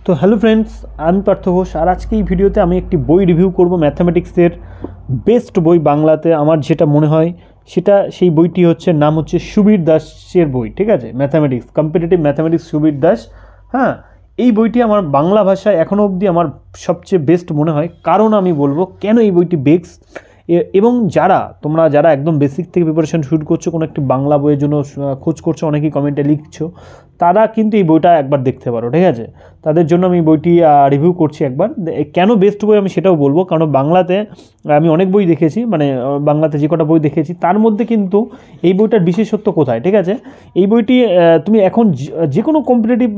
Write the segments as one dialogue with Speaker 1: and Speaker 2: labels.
Speaker 1: তো hello friends, আমি পার্থ ঘোষ। আর আজকে এই ভিডিওতে আমি একটি বই রিভিউ করব, ম্যাথামেটিক্সের বেস্ট বই বাংলাতে আমার যেটা মনে হয় সেই বইটি হচ্ছে, নাম হচ্ছে সুবীর দাসের বই। ঠিক আছে, mathematics, competitive mathematics, Subir Das. হ্যাঁ, এই বইটি আমার বাংলা ভাষায় এখনও অবধি আমার সবচেয়ে বেস্ট মনে হয়। কারণ আমি বলবো কেন এই বইটি বেস্ট। এবং তোমরা যারা একদম বেসিক থেকে প্রিপারেশন শুরু করছো, কোনো একটি বাংলা বইয়ের জন্য খোঁজ করছো, অনেকেই কমেন্টে লিখছো, তারা কিন্তু এই বইটা একবার দেখতে পারো। ঠিক আছে, তাদের জন্য আমি বইটি রিভিউ করছি একবার। কেন বেস্ট বই আমি সেটাও বলবো, কারণ বাংলাতে আমি অনেক বই দেখেছি, মানে বাংলাতে যে কটা বই দেখেছি তার মধ্যে কিন্তু এই বইটার বিশেষত্ব কোথায়। ঠিক আছে, এই বইটি তুমি এখন যে কোনো কম্পিটিটিভ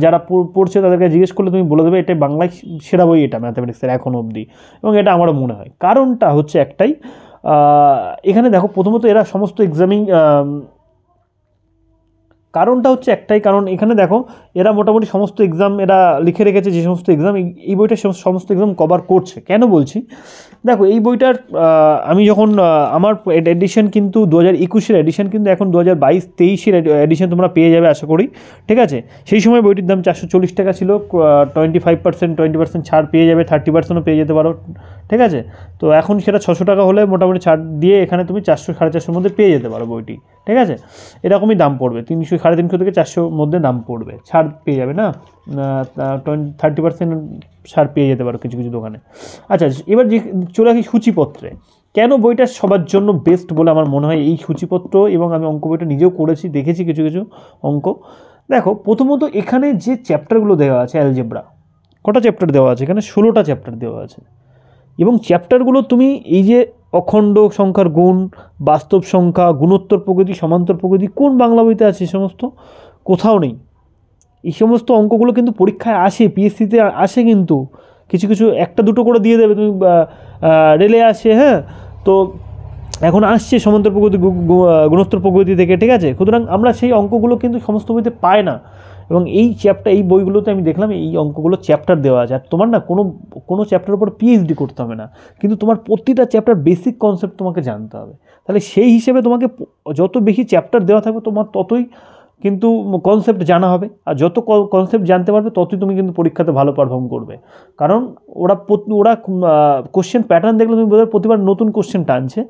Speaker 1: যারা পড়ছে তাদেরকে জিজ্ঞেস করলে তুমি বলে দেবে এটা বাংলায় সেরা বই, এটা ম্যাথামেটিক্সের এখনও অবধি। এবং এটা আমারও মনে হয়। কারণটা হচ্ছে একটাই, এখানে দেখো, প্রথমত এরা সমস্ত কারণটা হচ্ছে একটাই, কারণ এখানে দেখো এরা মোটামুটি সমস্ত এক্সাম এরা লিখে রেখেছে, যে সমস্ত এক্সাম এই বইটার সমস্ত এক্সাম কভার করছে। কেন বলছি, দেখো এই বইটার আমি যখন আমার এডিশন কিন্তু 2021-এর এডিশন, কিন্তু এখন 2022-23-এর এডিশন তোমরা পেয়ে যাবে আশা করি। ঠিক আছে, সেই সময় বইটির দাম 440 টাকা ছিল। 20% ছাড় পেয়ে যাবে, 30%ও পেয়ে যেতে পারো। ঠিক আছে, তো এখন সেটা 600 টাকা হলে মোটামুটি ছাড় দিয়ে এখানে তুমি 400-450-এর মধ্যে পেয়ে যেতে পারো বইটি। ঠিক আছে, এরকমই দাম পড়বে, 300-350 থেকে 400 মধ্যে দাম পড়বে, ছাড় পেয়ে যাবে না, 30% ছাড় পেয়ে যেতে পারো কিছু কিছু দোকানে। আচ্ছা, এবার যে চলে আসি সূচিপত্রে। কেন বইটা সবার জন্য বেস্ট বলে আমার মনে হয় এই সূচিপত্র, এবং আমি অঙ্ক বইটা নিজেও করেছি, দেখেছি কিছু কিছু অঙ্ক। দেখো, প্রথমত এখানে যে চ্যাপ্টারগুলো দেওয়া আছে, অ্যালজেব্রা কটা চ্যাপ্টার দেওয়া আছে এখানে, 16টা চ্যাপ্টার দেওয়া আছে। এবং চ্যাপ্টারগুলো তুমি এই যে অখণ্ড সংখ্যার গুণ, বাস্তব সংখ্যা, গুণোত্তর প্রকৃতি, সমান্তর প্রকৃতি, কোন বাংলা বইতে আছে? এই সমস্ত কোথাও নেই। এই সমস্ত অঙ্কগুলো কিন্তু পরীক্ষায় আসে, পিএসসিতে আসে, কিন্তু কিছু কিছু একটা দুটো করে দিয়ে দেবে, তুমি রেলে আসে। হ্যাঁ, তো এখন আসছে সমান্তর প্রকৃতি, গুণোত্তর প্রকৃতি থেকে। ঠিক আছে, সুতরাং আমরা সেই অঙ্কগুলো কিন্তু সমস্ত বইতে পাই না। এবং এই বইগুলোতে আমি দেখলাম এই অঙ্কগুলো চ্যাপ্টার দেওয়া আছে। আর তোমার না কোনো চ্যাপ্টারের উপর পিএইচডি করতে হবে না, কিন্তু তোমার প্রতিটা চ্যাপ্টার বেসিক কনসেপ্ট তোমাকে জানতে হবে। তাহলে সেই হিসেবে তোমাকে যত বেশি চ্যাপ্টার দেওয়া থাকবে তোমার ততই কিন্তু কনসেপ্ট জানা হবে। আর যত কনসেপ্ট জানতে পারবে ততই তুমি কিন্তু পরীক্ষাতে ভালো পারফর্ম করবে। কারণ ওরা কোশ্চেন প্যাটার্ন দেখলে তুমি বোঝাবে প্রতিবার নতুন কোশ্চেন টানছে,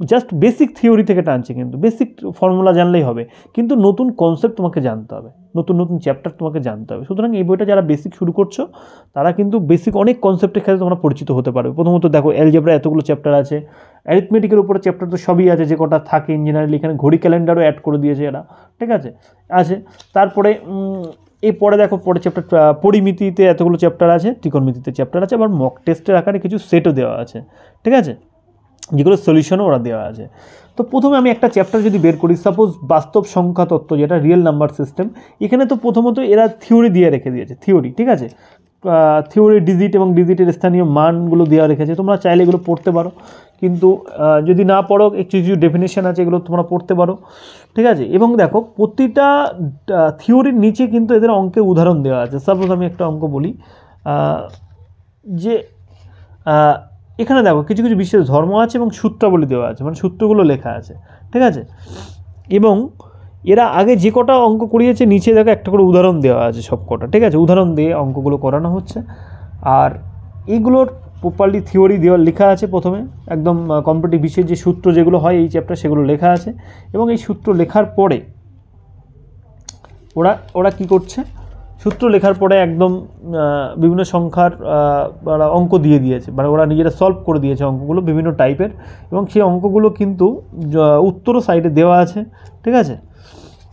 Speaker 1: জাস্ট বেসিক থিওরি থেকে টানছে, কিন্তু বেসিক ফর্মুলা জানলেই হবে, কিন্তু নতুন কনসেপ্ট তোমাকে জানতে হবে, নতুন নতুন চ্যাপ্টার তোমাকে জানতে হবে। সুতরাং এই বইটা যারা বেসিক শুরু করছো তারা কিন্তু বেসিক অনেক কনসেপ্টের ক্ষেত্রে তোমরা পরিচিত হতে পারবে। প্রথমত দেখো, অ্যালজেব্রা এতগুলো চ্যাপ্টার আছে, অ্যারিথমেটিকের উপরে চ্যাপ্টার তো সবই আছে, যে কটা থাকে ইঞ্জিনিয়ারিং, এখানে ঘড়ি ক্যালেন্ডারও অ্যাড করে দিয়েছে এরা। ঠিক আছে, তারপরে এরপরে দেখো, পরে চ্যাপ্টার পরিমিতিতে এতগুলো চ্যাপ্টার আছে, ত্রিকোণমিতিতে চ্যাপ্টার আছে, আবার মক টেস্টের আকারে কিছু সেটও দেওয়া আছে। ঠিক আছে, যেগুলো সলিউশনও ওরা দেওয়া আছে। তো প্রথমে আমি একটা চ্যাপ্টার যদি বের করি, সাপোজ বাস্তব সংখ্যা তত্ত্ব, যেটা রিয়েল নাম্বার সিস্টেম। এখানে তো প্রথমত এরা থিওরি দিয়ে রেখে দিয়েছে, থিওরি। ঠিক আছে, থিওরি, ডিজিট এবং ডিজিটের স্থানীয় মানগুলো দেওয়া রেখেছে, তোমরা চাইলে এগুলো পড়তে পারো, কিন্তু যদি না পড়ো কিছু কিছু ডেফিনেশন আছে, এগুলো তোমরা পড়তে পারো। ঠিক আছে, এবং দেখো প্রতিটা থিওরির নিচে কিন্তু এদের অঙ্কের উদাহরণ দেওয়া আছে। সাপোজ আমি একটা অঙ্ক বলি, যে এখানে দেখো কিছু কিছু বিশেষ ধর্ম আছে এবং সূত্রাবলী দেওয়া আছে, মানে সূত্রগুলো লেখা আছে। ঠিক আছে, এবং এরা আগে যে কটা অঙ্ক করিয়েছে নিচে দেখো একটা করে উদাহরণ দেওয়া আছে সব কটা। ঠিক আছে, উদাহরণ দিয়ে অঙ্কগুলো করানো হচ্ছে। আর এইগুলোর প্রপারলি থিওরি লেখা আছে প্রথমে, একদম কম্পিটিটিভ বিষয়ের যে সূত্র যেগুলো হয় এই চ্যাপ্টার, সেগুলো লেখা আছে। এবং এই সূত্র লেখার পরে ওরা কী করছে, সূত্র লেখার পরে একদম বিভিন্ন সংখ্যার অঙ্ক দিয়ে দিয়েছে, মানে ওরা নিজেরা সলভ করে দিয়েছে অঙ্কগুলো বিভিন্ন টাইপের, এবং সেই অঙ্কগুলো কিন্তু উত্তরও সাইডে দেওয়া আছে। ঠিক আছে,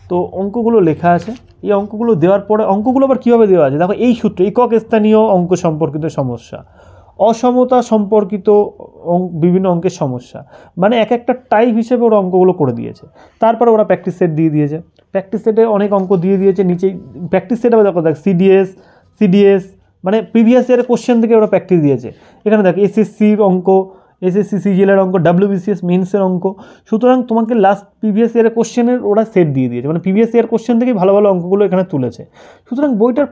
Speaker 1: তো অঙ্কগুলো লেখা আছে। এই অঙ্কগুলো দেওয়ার পরে অঙ্কগুলো আবার কীভাবে দেওয়া আছে দেখো, এই সূত্র, একক স্থানীয় অঙ্ক সম্পর্কিত সমস্যা, অসমতা সম্পর্কিত বিভিন্ন অঙ্কের সমস্যা, মানে এক একটা টাইপ হিসেবে ওরা অঙ্কগুলো করে দিয়েছে। তারপরে ওরা প্র্যাকটিস সেট দিয়ে দিয়েছে, প্র্যাকটিস সেটে অনেক অঙ্ক দিয়ে দিয়েছে নিচেই। প্র্যাকটিস সেটে দেখো সিডিএস মানে প্রিভিয়াস ইয়ারের কোশ্চেন থেকে ওরা প্র্যাকটিস দিয়েছে। এখানে দেখো এসএসসির অঙ্ক, এসএসসি সিজিএলের অঙ্ক, WBCS মেন্সের অঙ্ক। সুতরাং তোমাকে লাস্ট প্রিভিয়াস ইয়ারের কোশ্চেনের ওরা সেট দিয়ে দিয়েছে, মানে প্রিভিয়াস ইয়ার কোশ্চেন থেকেই ভালো ভালো অঙ্কগুলো এখানে তুলেছে। সুতরাং বইটার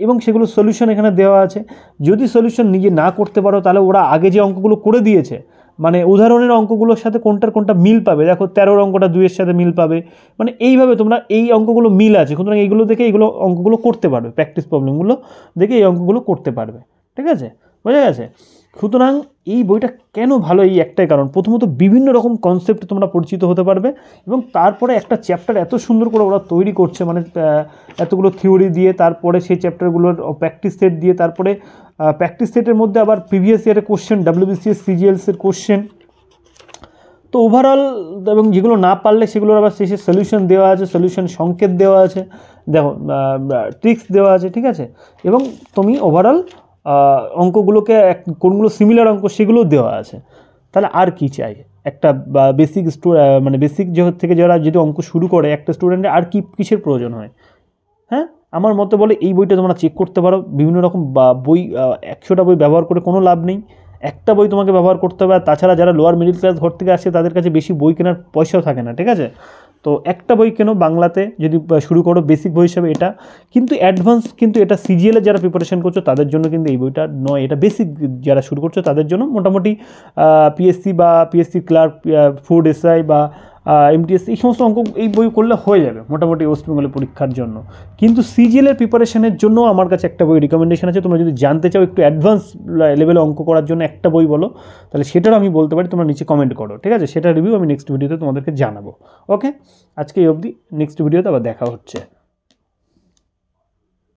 Speaker 1: এবং সেগুলো সলিউশন এখানে দেওয়া আছে। যদি সলিউশন নিজে না করতে পারো তাহলে ওরা আগে যে অঙ্কগুলো করে দিয়েছে, মানে উদাহরণের অঙ্কগুলোর সাথে কোনটা মিল পাবে, দেখো 13 অঙ্কটা 2-এর সাথে মিল পাবে, মানে এইভাবে তোমরা এই অঙ্কগুলো মিল আছে, সুতরাং এইগুলো দেখে এইগুলো অঙ্কগুলো করতে পারবে, প্র্যাকটিস প্রবলেমগুলো দেখে এই অঙ্কগুলো করতে পারবে, ঠিক আছে, বোঝা গেছে। সুতরাং এই বইটা কেন ভালো, এই একটাই কারণ, প্রথমত বিভিন্ন রকম কনসেপ্ট তোমরা পরিচিত হতে পারবে, এবং তারপরে একটা চ্যাপ্টার এত সুন্দর করে ওরা তৈরি করছে, মানে এতগুলো থিওরি দিয়ে, তারপরে সেই চ্যাপ্টারগুলোর প্র্যাকটিস সেট দিয়ে, তারপরে প্র্যাকটিস সেটের মধ্যে আবার প্রিভিয়াস ইয়ারের কোশ্চেন, WBCS CGLসের কোশ্চেন, তো ওভারঅল, এবং যেগুলো না পারলে সেগুলোর আবার শেষে সলিউশন দেওয়া আছে, সলিউশন সংকেত দেওয়া আছে, দেখো ট্রিক্স দেওয়া আছে, ঠিক আছে, এবং তুমি ওভারঅল অঙ্কগুলোকে কোনগুলো সিমিলার অঙ্ক সেগুলোও দেওয়া আছে। তাহলে আর কি চাই একটা বেসিক মানে বেসিক থেকে যারা যদি অঙ্ক শুরু করে একটা স্টুডেন্টের আর কিসের প্রয়োজন হয়? হ্যাঁ, আমার মতে বলে এই বইটা তোমরা চেক করতে পারো। বিভিন্ন রকম বই 100টা বই ব্যবহার করে কোনো লাভ নেই, একটা বই তোমাকে ব্যবহার করতে হবে। আর তাছাড়া যারা লোয়ার মিডিল ক্লাস ঘর থেকে আসে তাদের কাছে বেশি বই কেনার পয়সাও থাকে না, ঠিক আছে, তো একটা বই কেনো বাংলাতে যদি শুরু করো বেসিক বই হিসাবে এটা, কিন্তু অ্যাডভান্স কিন্তু এটা CGL এর যারা প্রিপারেশন করছো তাদের জন্য কিন্তু এই বইটা নয়, এটা বেসিক যারা শুরু করছো তাদের জন্য। মোটামুটি PSC বা PSC ক্লার্ক, ফুড SI বা MTS এই সমস্ত অঙ্ক এই বই করলে হয়ে যাবে মোটামুটি ওয়েস্ট বেঙ্গলের পরীক্ষার জন্য। কিন্তু CGL এর প্রিপারেশনের জন্য আমার কাছে একটা বই রিকমেন্ডেশন আছে, তোমরা যদি জানতে চাও একটু অ্যাডভান্স লেভেলে অঙ্ক করার জন্য একটা বই বলো, তাহলে সেটাও আমি বলতে পারি, তোমরা নিচে কমেন্ট করো, ঠিক আছে, সেটা রিভিউ আমি নেক্সট ভিডিওতে তোমাদেরকে জানাবো। ওকে, আজকে এই অবধি, নেক্সট ভিডিওতে আবার দেখা হচ্ছে।